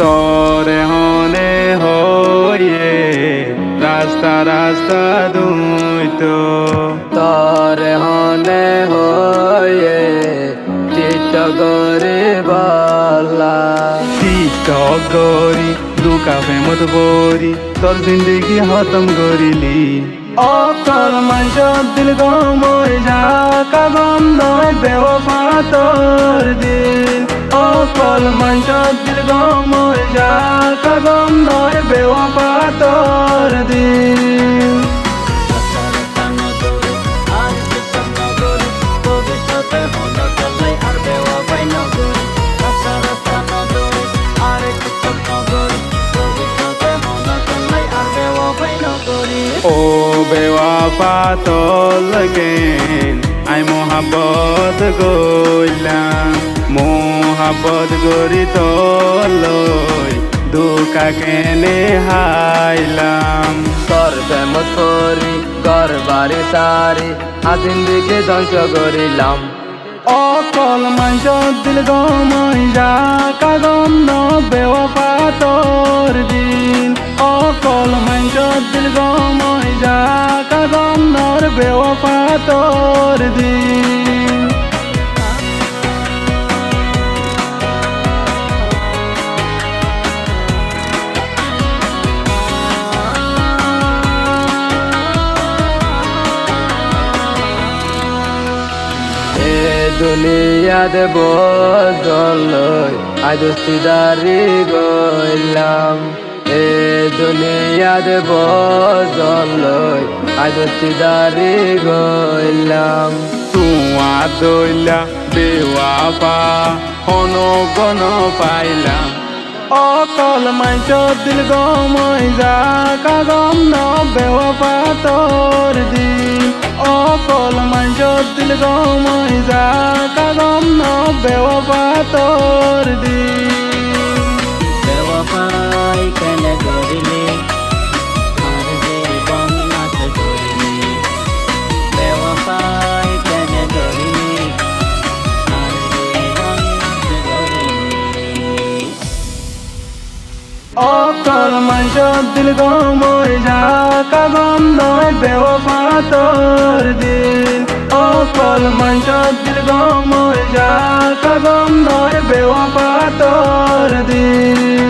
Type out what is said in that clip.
তরে হনে হয়ে রাস্তা রাস্তা দুইতো তরে হনে হয়ে চিত্তগরি বালা টিকটক দুকা ফেমত বরি তোর জিন্দগি খতম করিলি অকল মাইশ দিল গমই যা কাগম নয় বেওফা তোর দিল অকল মাইশ দিল গমই যা কাগম নয় বেওফা তোর দিল ও বেওয়াফা তোর লাগেন আই মোহাব্বত গইলাম মোহাব্বত গরি তোর লই দুকা কেনে হাইলাম তোর প্রেমত করি ঘর বাড়ি সারি জিন্দিগি ধ্বংস করিলাম অকল মাইশ দিল গমই যা কাগম ন বেওয়াফা তোর দিন অকল মাইশ দিল গমই যা কাগম নর বেওয়াফা তোর দিন দুনিয়াত বদলই আজ সিদারি গইলাম এ দুনিয়াত বদলই আজ সিদারি গইলাম তুয়া দইলা বেওয়াফা হন গন পাইলাম অকল মাইশ দিল গমই যা কাগম ন বেওয়াফা তোর দিন অকল মাইশ দিল গমই যা কাগম ন বেওয়াফা তোর দিন বেওয়াফাই কেন করিলি আর জীবন নাশ করিলি বেওয়াফাই কেন করিলি আর জীবন নাশ করিলি অকল মাইশ দিল গমই যা কাগম নয় বেওয়াফা তোর দিন অকল মাইশ দিল গমই যা কাগম নয় বেওয়াফা তোর দিন